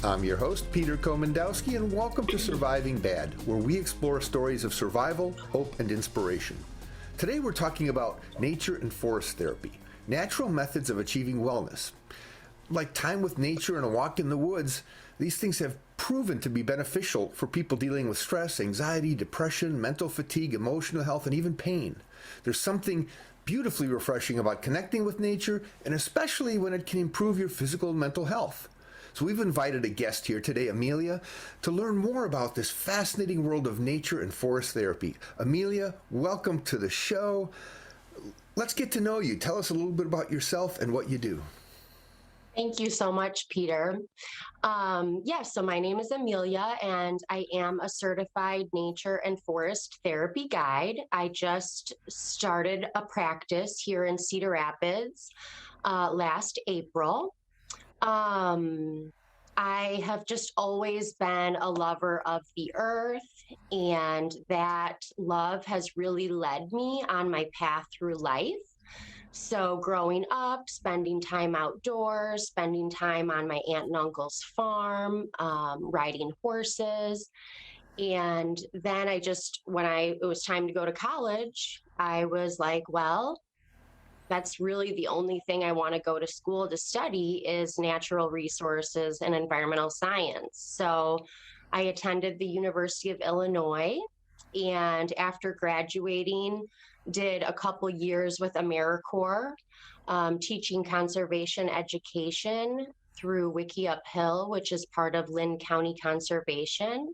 I'm your host, Peter Komendowski, and welcome to Surviving Bad, where we explore stories of survival, hope, and inspiration. Today we're talking about nature and forest therapy, natural methods of achieving wellness. Like time with nature and a walk in the woods, these things have proven to be beneficial for people dealing with stress, anxiety, depression, mental fatigue, emotional health, and even pain. There's something beautifully refreshing about connecting with nature, and especially when it can improve your physical and mental health. So we've invited a guest here today, Amelia, to learn more about this fascinating world of nature and forest therapy. Amelia, welcome to the show. Let's get to know you. Tell us a little bit about yourself and what you do. Thank you so much, Peter. So my name is Amelia, and I am a certified nature and forest therapy guide. I just started a practice here in Cedar Rapids last April. I have just always been a lover of the earth, and that love has really led me on my path through life. So growing up, spending time outdoors, spending time on my aunt and uncle's farm, riding horses. And then when it was time to go to college, I was like, well, that's really the only thing I want to go to school to study is natural resources and environmental science. So I attended the University of Illinois, and after graduating, did a couple years with AmeriCorps, teaching conservation education through Wiki Uphill, which is part of Lynn County Conservation.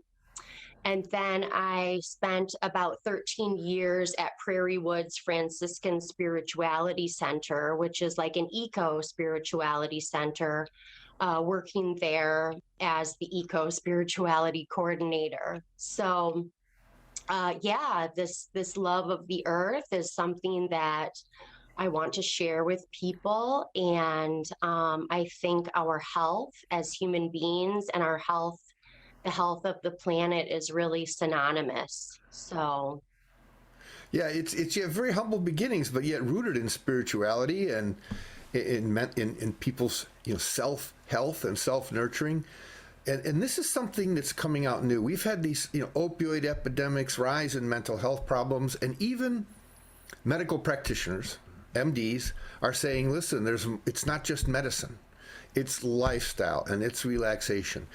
And then I spent about 13 years at Prairie Woods Franciscan Spirituality Center, which is like an eco-spirituality center, working there as the eco-spirituality coordinator. So this love of the earth is something that I want to share with people. And I think our health as human beings and the health of the planet is really synonymous. So, yeah, it's very humble beginnings, but yet rooted in spirituality and in people's self health and self nurturing. And this is something that's coming out new. We've had these opioid epidemics, rise in mental health problems, and even medical practitioners, MDs, are saying, listen, it's not just medicine, it's lifestyle and it's relaxation.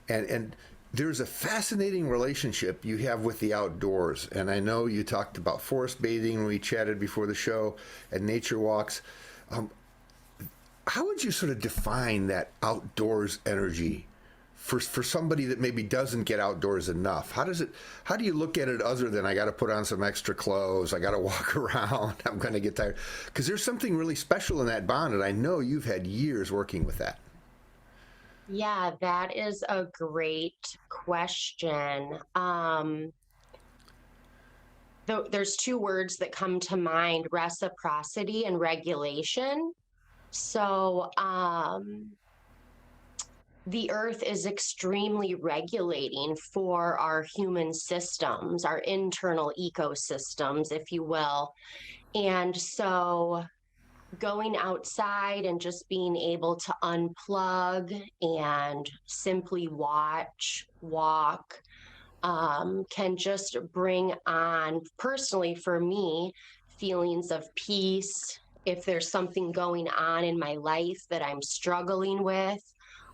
And there's a fascinating relationship you have with the outdoors. And I know you talked about forest bathing when we chatted before the show and nature walks. How would you sort of define that outdoors energy for somebody that maybe doesn't get outdoors enough? How do you look at it other than I got to put on some extra clothes, I got to walk around, I'm going to get tired? Because there's something really special in that bond, and I know you've had years working with that. Yeah, that is a great question. There's two words that come to mind: reciprocity and regulation. So the earth is extremely regulating for our human systems, our internal ecosystems, if you will. And so going outside and just being able to unplug and simply watch, walk, can just bring on, personally for me, feelings of peace. If there's something going on in my life that I'm struggling with,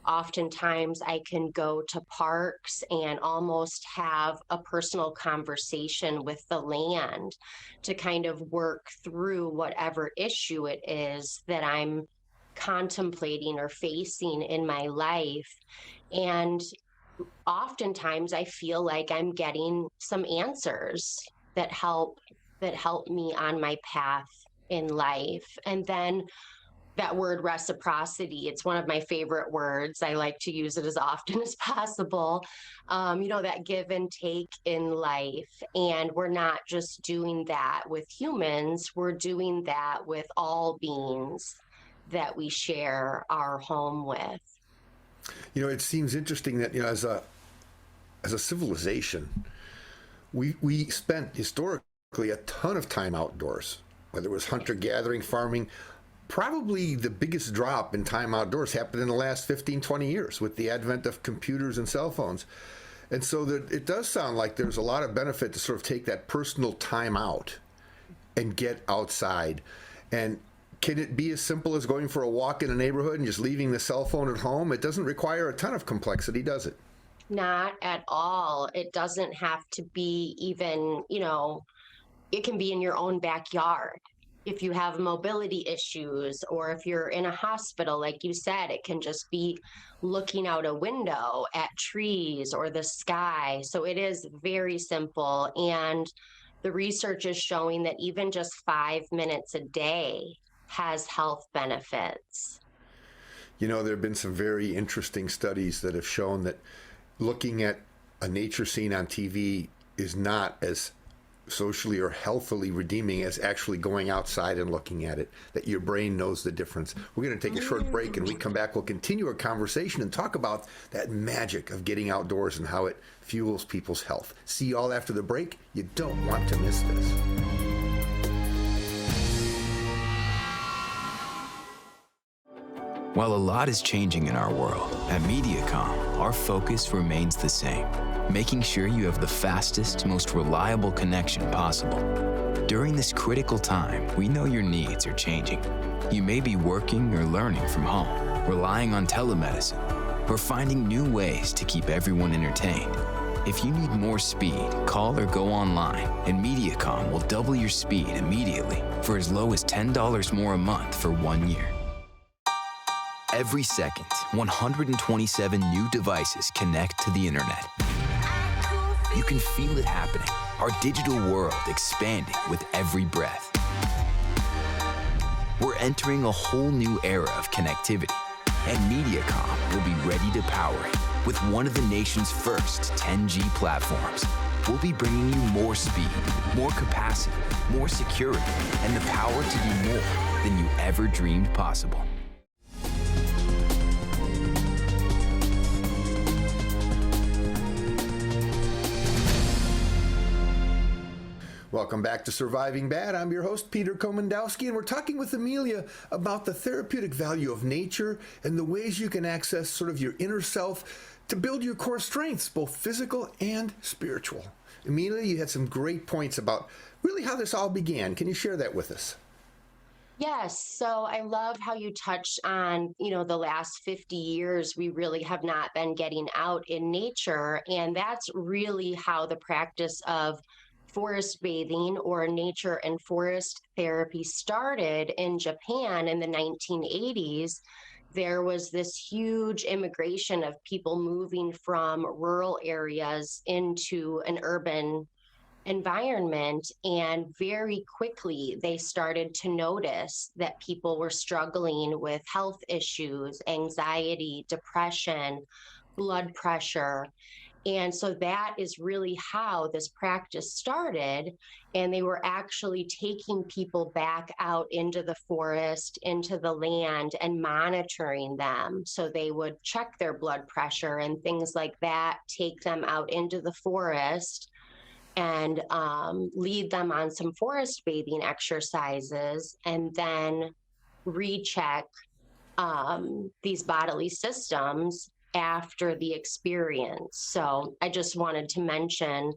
oftentimes I can go to parks and almost have a personal conversation with the land to kind of work through whatever issue it is that I'm contemplating or facing in my life. And oftentimes I feel like I'm getting some answers that help me on my path in life. And then that word reciprocity, it's one of my favorite words. I like to use it as often as possible. That give and take in life. And we're not just doing that with humans, we're doing that with all beings that we share our home with. It seems interesting that, as a civilization, we spent historically a ton of time outdoors, whether it was hunter-gathering, farming. probably the biggest drop in time outdoors happened in the last 15, 20 years with the advent of computers and cell phones. And so that it does sound like there's a lot of benefit to sort of take that personal time out and get outside. And can it be as simple as going for a walk in a neighborhood and just leaving the cell phone at home? It doesn't require a ton of complexity, does it? Not at all. It doesn't have to be even, it can be in your own backyard. If you have mobility issues, or if you're in a hospital, like you said, it can just be looking out a window at trees or the sky. So it is very simple. And the research is showing that even just 5 minutes a day has health benefits. There have been some very interesting studies that have shown that looking at a nature scene on TV is not as socially or healthily redeeming as actually going outside and looking at it, that your brain knows the difference. We're going to take a short break, and we come back, we'll continue our conversation and talk about that magic of getting outdoors and how it fuels people's health. See you all after the break. You don't want to miss this. While a lot is changing in our world, at MediaCom, our focus remains the same, making sure you have the fastest, most reliable connection possible. During this critical time, we know your needs are changing. You may be working or learning from home, relying on telemedicine, or finding new ways to keep everyone entertained. If you need more speed, call or go online, and MediaCom will double your speed immediately for as low as $10 more a month for 1 year. Every second, 127 new devices connect to the internet. You can feel it happening, our digital world expanding with every breath. We're entering a whole new era of connectivity, and MediaCom will be ready to power it with one of the nation's first 10G platforms. We'll be bringing you more speed, more capacity, more security, and the power to do more than you ever dreamed possible. Welcome back to Surviving Bad. I'm your host, Peter Komendowski, and we're talking with Amelia about the therapeutic value of nature and the ways you can access sort of your inner self to build your core strengths, both physical and spiritual. Amelia, you had some great points about really how this all began. Can you share that with us? Yes. So I love how you touched on, the last 50 years, we really have not been getting out in nature. And that's really how the practice of forest bathing or nature and forest therapy started in Japan in the 1980s. There was this huge immigration of people moving from rural areas into an urban environment. And very quickly, they started to notice that people were struggling with health issues, anxiety, depression, blood pressure. And so that is really how this practice started. And they were actually taking people back out into the forest, into the land, and monitoring them. So they would check their blood pressure and things like that, take them out into the forest and lead them on some forest bathing exercises, and then recheck these bodily systems after the experience. So I just wanted to mention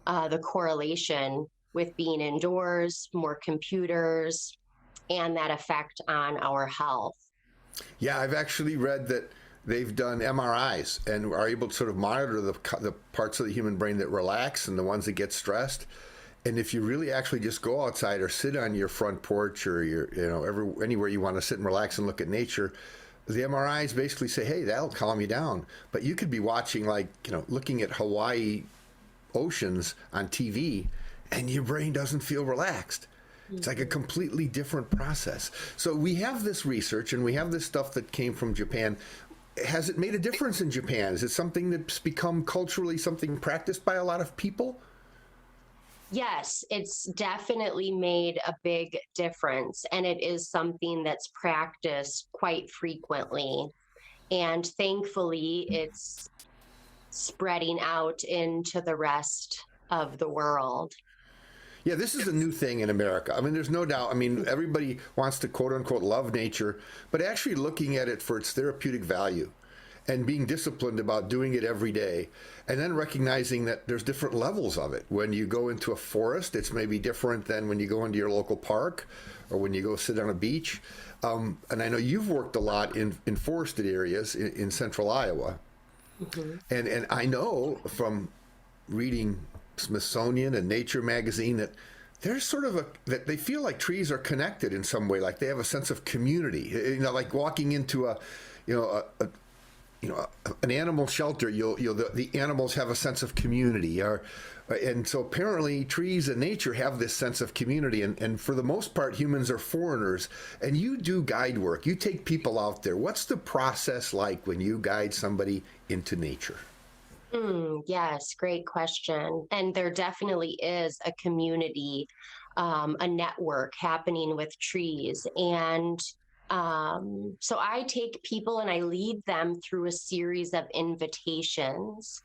the correlation with being indoors, more computers, and that effect on our health. Yeah, I've actually read that they've done MRIs and are able to sort of monitor the parts of the human brain that relax and the ones that get stressed. And if you really actually just go outside or sit on your front porch or anywhere you want to sit and relax and look at nature, the MRIs basically say, hey, that'll calm you down. But you could be watching, looking at Hawaii oceans on TV, and your brain doesn't feel relaxed. It's like a completely different process. So we have this research and we have this stuff that came from Japan. Has it made a difference in Japan? Is it something that's become culturally something practiced by a lot of people? Yes, it's definitely made a big difference, and it is something that's practiced quite frequently. And thankfully, it's spreading out into the rest of the world. Yeah, this is a new thing in America. I mean, there's no doubt. I mean, everybody wants to quote unquote love nature, but actually looking at it for its therapeutic value and being disciplined about doing it every day. And then recognizing that there's different levels of it. When you go into a forest, it's maybe different than when you go into your local park or when you go sit on a beach. And I know you've worked a lot in forested areas in central Iowa. Mm-hmm. And I know from reading Smithsonian and Nature magazine that there's sort of that they feel like trees are connected in some way, like they have a sense of community. You know, like walking into an animal shelter, the animals have a sense of community, and so apparently trees and nature have this sense of community, and for the most part humans are foreigners, and you do guide work, you take people out there. What's the process like when you guide somebody into nature? Yes, great question. And there definitely is a community, a network happening with trees. And so I take people and I lead them through a series of invitations.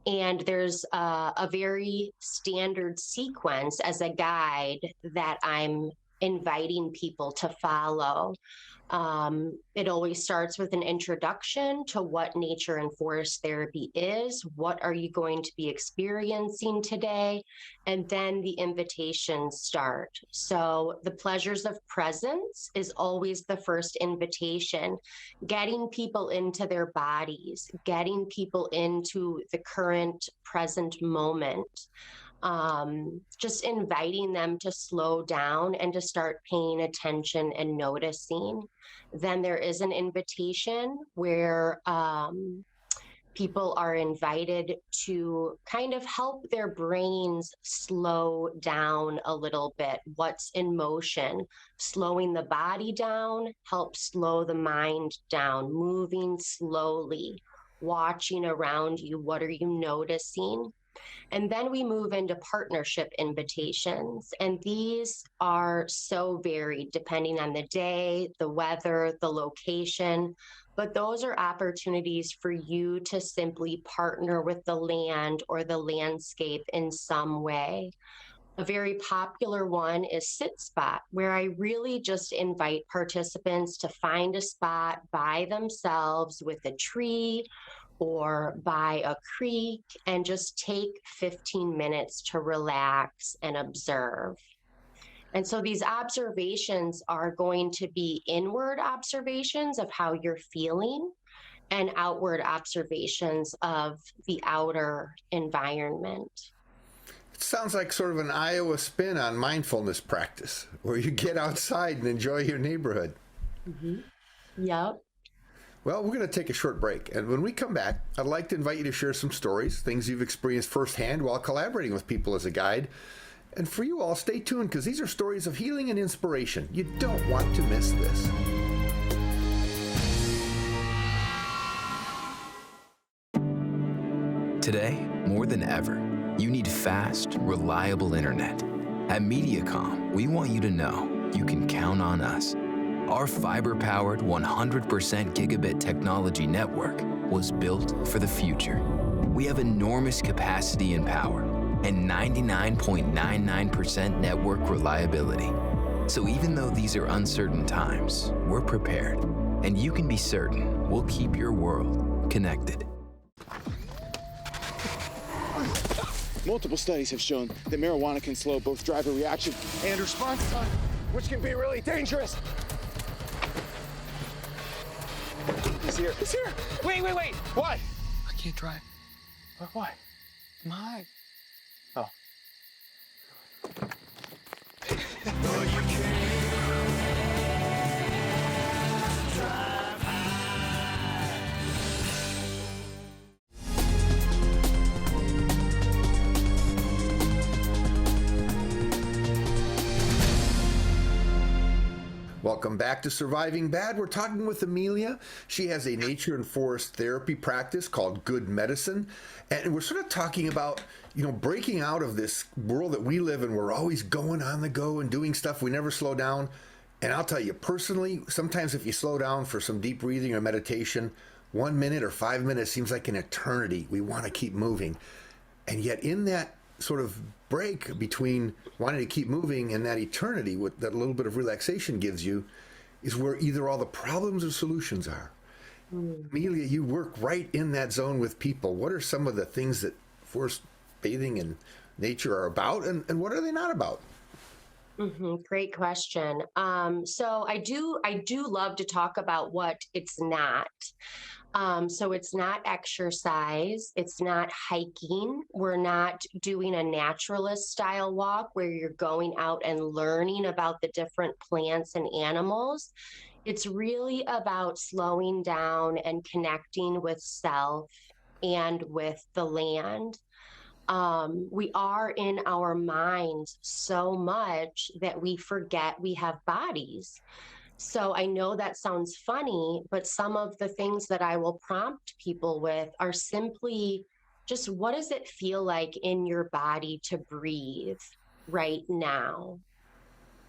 And there's a very standard sequence as a guide that I'm inviting people to follow. It always starts with an introduction to what nature and forest therapy is. What are you going to be experiencing today? And then the invitations start. So the pleasures of presence is always the first invitation, getting people into their bodies, getting people into the current present moment. Just inviting them to slow down and to start paying attention and noticing. Then there is an invitation where people are invited to kind of help their brains slow down a little bit. What's in motion? Slowing the body down helps slow the mind down, moving slowly, watching around you. What are you noticing? And then we move into partnership invitations. And these are so varied depending on the day, the weather, the location. But those are opportunities for you to simply partner with the land or the landscape in some way. A very popular one is Sit Spot, where I really just invite participants to find a spot by themselves with a tree or by a creek and just take 15 minutes to relax and observe. And so these observations are going to be inward observations of how you're feeling and outward observations of the outer environment. It sounds like sort of an Iowa spin on mindfulness practice, where you get outside and enjoy your neighborhood. Mm-hmm. Yep. Well, we're going to take a short break, and when we come back, I'd like to invite you to share some stories, things you've experienced firsthand while collaborating with people as a guide. And for you all, stay tuned, because these are stories of healing and inspiration. You don't want to miss this. Today, more than ever, you need fast, reliable internet. At MediaCom, we want you to know you can count on us. Our fiber-powered 100% gigabit technology network was built for the future. We have enormous capacity and power and 99.99% network reliability. So even though these are uncertain times, we're prepared. And you can be certain we'll keep your world connected. Multiple studies have shown that marijuana can slow both driver reaction and response time, which can be really dangerous. He's here. He's here. Wait. What? I can't drive. Why? My. Oh. Welcome back to Surviving Bad. We're talking with Amelia. She has a nature and forest therapy practice called Good Medicine. And we're sort of talking about, breaking out of this world that we live in. We're always going on the go and doing stuff. We never slow down. And I'll tell you personally, sometimes if you slow down for some deep breathing or meditation, 1 minute or 5 minutes seems like an eternity. We want to keep moving. And yet in that sort of break between wanting to keep moving and that eternity, what that little bit of relaxation gives you, is where either all the problems or solutions are. Amelia, you work right in that zone with people. What are some of the things that forced bathing and nature are about, and what are they not about? Great question. So I do love to talk about what it's not. So it's not exercise. It's not hiking. We're not doing a naturalist style walk where you're going out and learning about the different plants and animals. It's really about slowing down and connecting with self and with the land. We are in our minds so much that we forget we have bodies. So I know that sounds funny, but some of the things that I will prompt people with are simply just, what does it feel like in your body to breathe right now?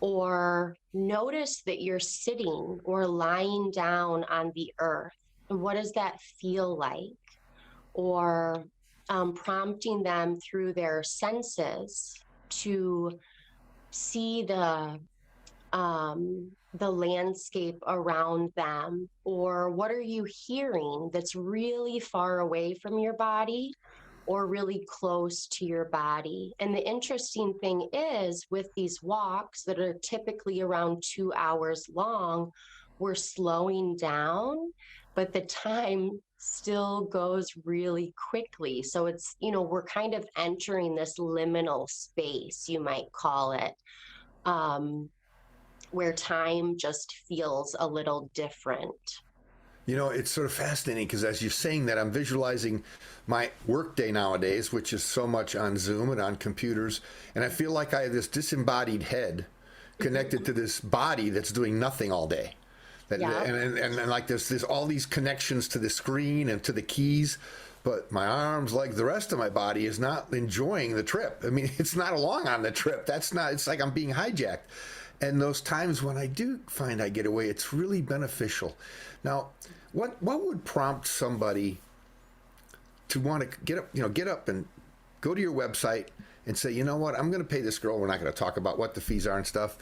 Or notice that you're sitting or lying down on the earth. And what does that feel like? Or prompting them through their senses to see the landscape around them, or what are you hearing that's really far away from your body or really close to your body. And the interesting thing is, with these walks that are typically around 2 hours long, we're slowing down, but the time still goes really quickly. So it's, we're kind of entering this liminal space, you might call it, where time just feels a little different. It's sort of fascinating because as you're saying that, I'm visualizing my workday nowadays, which is so much on Zoom and on computers. And I feel like I have this disembodied head connected to this body that's doing nothing all day. Yeah. And like there's all these connections to the screen and to the keys, but my arms, like the rest of my body, is not enjoying the trip. I mean, it's not along on the trip. It's like I'm being hijacked. And those times when I do find I get away, it's really beneficial. Now, what would prompt somebody to want to get up and go to your website and say, you know what, I'm going to pay this girl. We're not going to talk about what the fees are and stuff,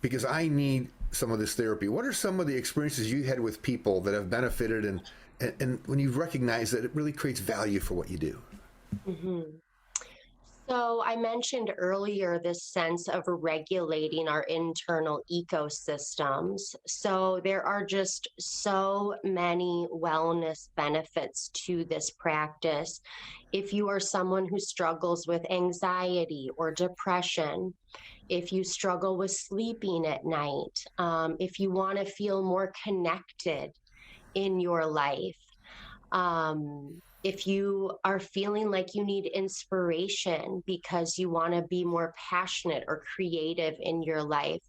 because I need some of this therapy. What are some of the experiences you had with people that have benefited, and when you recognize that it really creates value for what you do? Mm-hmm. So I mentioned earlier this sense of regulating our internal ecosystems. So there are just so many wellness benefits to this practice. If you are someone who struggles with anxiety or depression, if you struggle with sleeping at night, if you want to feel more connected in your life, if you are feeling like you need inspiration because you want to be more passionate or creative in your life,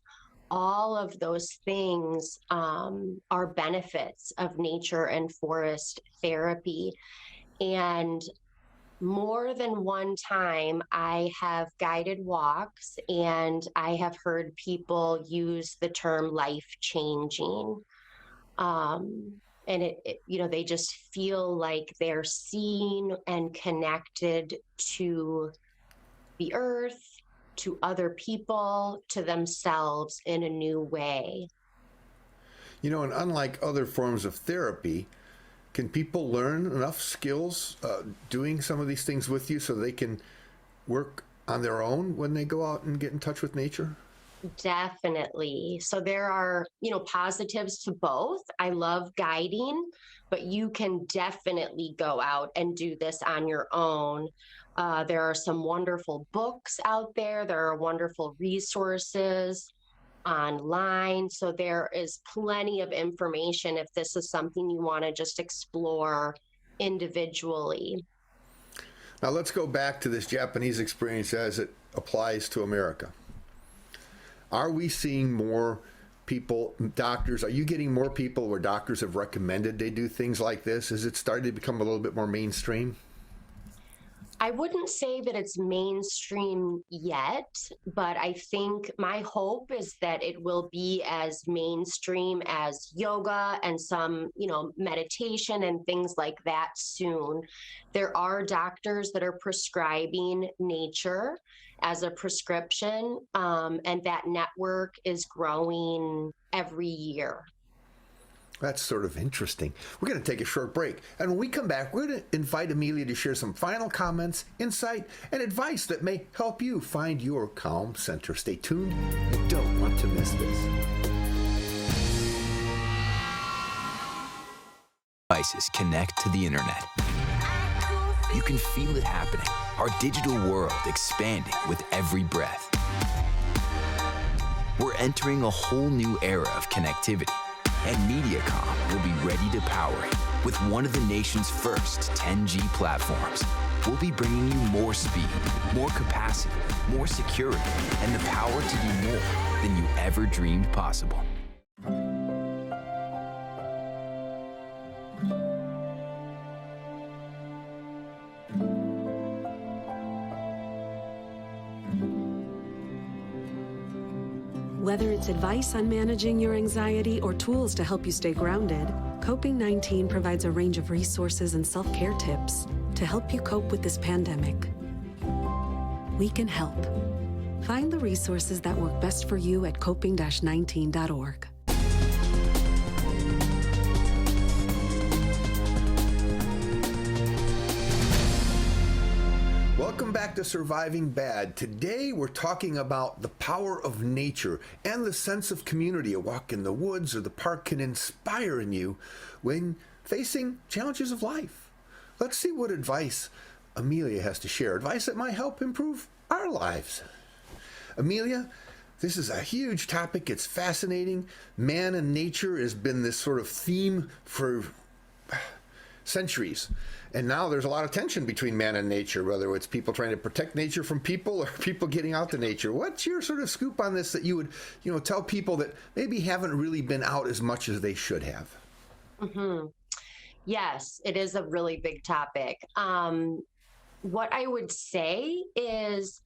all of those things are benefits of nature and forest therapy. And more than one time, I have guided walks and I have heard people use the term life-changing. And they just feel like they're seen and connected to the earth, to other people, to themselves in a new way. And unlike other forms of therapy, can people learn enough skills doing some of these things with you so they can work on their own when they go out and get in touch with nature? Definitely. So there are, positives to both. I love guiding, but you can definitely go out and do this on your own. There are some wonderful books out there. There are wonderful resources online. So there is plenty of information if this is something you want to just explore individually. Now let's go back to this Japanese experience as it applies to America. Are we seeing more people, doctors, are you getting more people where doctors have recommended they do things like this? Has it started to become a little bit more mainstream? I wouldn't say that it's mainstream yet, but I think my hope is that it will be as mainstream as yoga and some, meditation and things like that soon. There are doctors that are prescribing nature as a prescription, and that network is growing every year. That's sort of interesting. We're going to take a short break. And when we come back, we're going to invite Amelia to share some final comments, insight, and advice that may help you find your calm center. Stay tuned. You don't want to miss this. Devices connect to the internet. You can feel it happening. Our digital world expanding with every breath. We're entering a whole new era of connectivity. And MediaCom will be ready to power it with one of the nation's first 10G platforms. We'll be bringing you more speed, more capacity, more security, and the power to do more than you ever dreamed possible. Whether it's advice on managing your anxiety or tools to help you stay grounded, Coping-19 provides a range of resources and self-care tips to help you cope with this pandemic. We can help. Find the resources that work best for you at coping-19.org. Welcome back to Surviving Bad. Today we're talking about the power of nature and the sense of community a walk in the woods or the park can inspire in you when facing challenges of life. Let's see what advice Amelia has to share. Advice that might help improve our lives. Amelia, this is a huge topic. It's fascinating. Man and nature has been this sort of theme for centuries. And now there's a lot of tension between man and nature, whether it's people trying to protect nature from people or people getting out to nature. What's your sort of scoop on this that you would, tell people that maybe haven't really been out as much as they should have? Mm-hmm. Yes, it is a really big topic. What I would say is,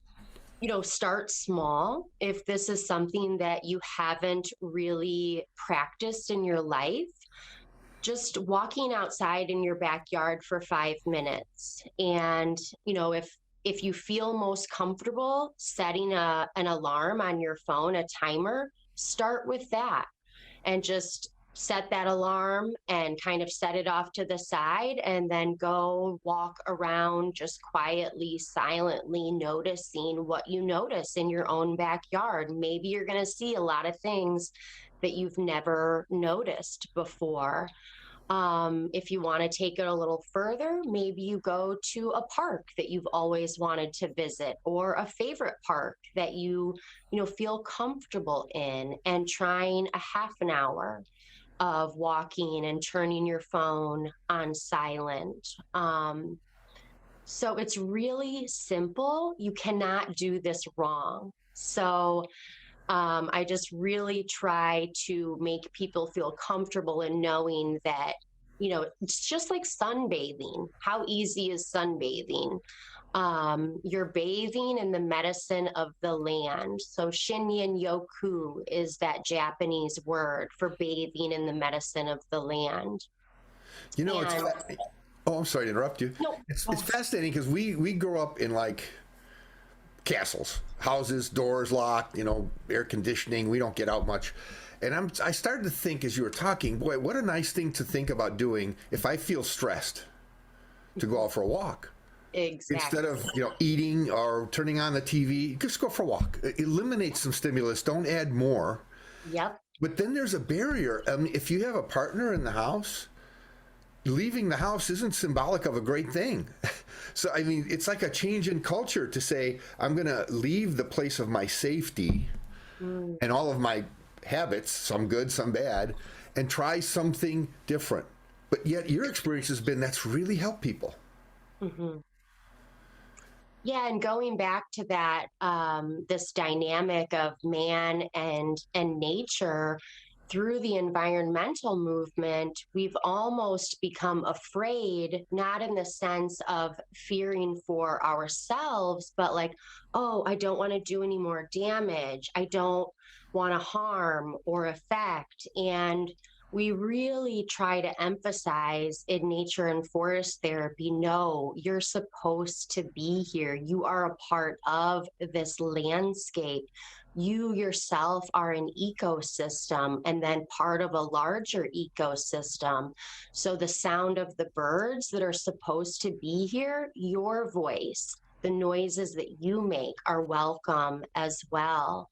start small. If this is something that you haven't really practiced in your life, just walking outside in your backyard for 5 minutes. And, if you feel most comfortable setting an alarm on your phone, a timer, start with that and just set that alarm and kind of set it off to the side and then go walk around just quietly, silently noticing what you notice in your own backyard. Maybe you're going to see a lot of things that you've never noticed before. If you want to take it a little further, maybe you go to a park that you've always wanted to visit or a favorite park that you feel comfortable in, and trying a half an hour of walking and turning your phone on silent. So it's really simple. You cannot do this wrong. So I just really try to make people feel comfortable in knowing that, it's just like sunbathing. How easy is sunbathing? You're bathing in the medicine of the land. So Shinyin Yoku is that Japanese word for bathing in the medicine of the land. I'm sorry to interrupt you. No. It's fascinating because we grow up in like castles, houses, doors locked, air conditioning. We don't get out much. And I started to think as you were talking, boy, what a nice thing to think about doing if I feel stressed, to go out for a walk. Exactly. Instead of, eating or turning on the TV, just go for a walk. Eliminate some stimulus. Don't add more. Yep. But then there's a barrier. If you have a partner in the house, leaving the house isn't symbolic of a great thing. So, it's like a change in culture to say, I'm going to leave the place of my safety and all of my habits, some good, some bad, and try something different. But yet your experience has been that's really helped people. Mm-hmm. Yeah, and going back to that, this dynamic of man and nature through the environmental movement, we've almost become afraid, not in the sense of fearing for ourselves, but like, oh, I don't want to do any more damage. I don't want to harm or affect. And we really try to emphasize in nature and forest therapy, no, you're supposed to be here. You are a part of this landscape. You yourself are an ecosystem and then part of a larger ecosystem. So the sound of the birds that are supposed to be here, your voice, the noises that you make are welcome as well.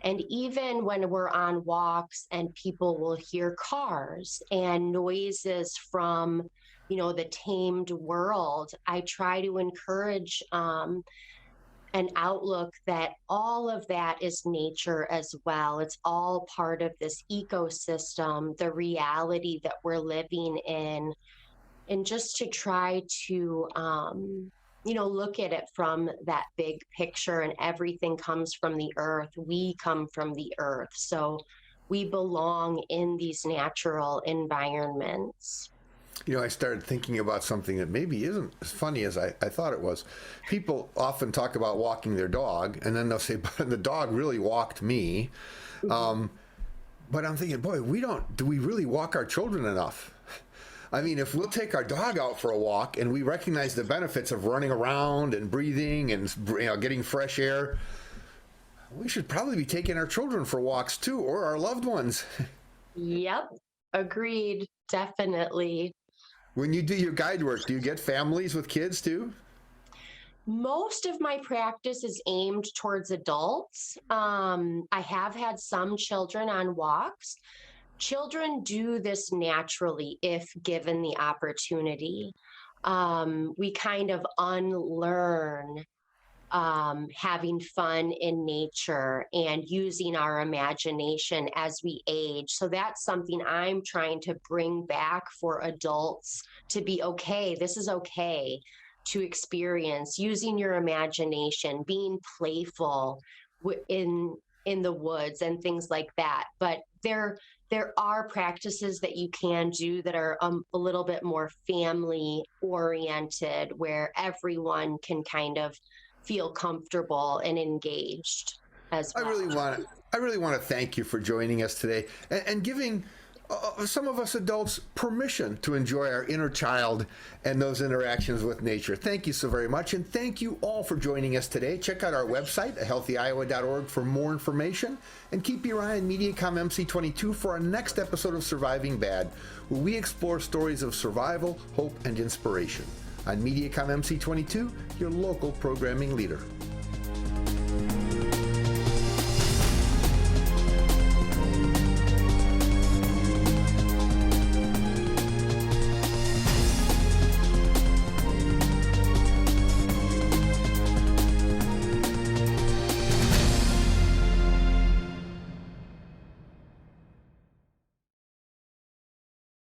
And even when we're on walks and people will hear cars and noises from, the tamed world, I try to encourage an outlook that all of that is nature as well. It's all part of this ecosystem, the reality that we're living in, and just to try to look at it from that big picture, and everything comes from the earth. We come from the earth. So we belong in these natural environments. I started thinking about something that maybe isn't as funny as I thought it was. People often talk about walking their dog, and then they'll say, but the dog really walked me. But I'm thinking, boy, do we really walk our children enough? I mean, if we'll take our dog out for a walk and we recognize the benefits of running around and breathing and getting fresh air, we should probably be taking our children for walks too, or our loved ones. Yep, agreed, definitely. When you do your guide work, do you get families with kids too? Most of my practice is aimed towards adults. I have had some children on walks. Children do this naturally if given the opportunity. We kind of unlearn having fun in nature and using our imagination as we age. So that's something I'm trying to bring back for adults to be okay. This is okay to experience using your imagination, being playful in the woods and things like that. But there are practices that you can do that are a little bit more family oriented, where everyone can kind of feel comfortable and engaged as well. I really want to thank you for joining us today and giving some of us adults permission to enjoy our inner child and those interactions with nature. Thank you so very much, and thank you all for joining us today. Check out our website at healthyiowa.org for more information, and keep your eye on MediaCom MC22 for our next episode of Surviving Bad, where we explore stories of survival, hope, and inspiration. On MediaCom MC22, your local programming leader.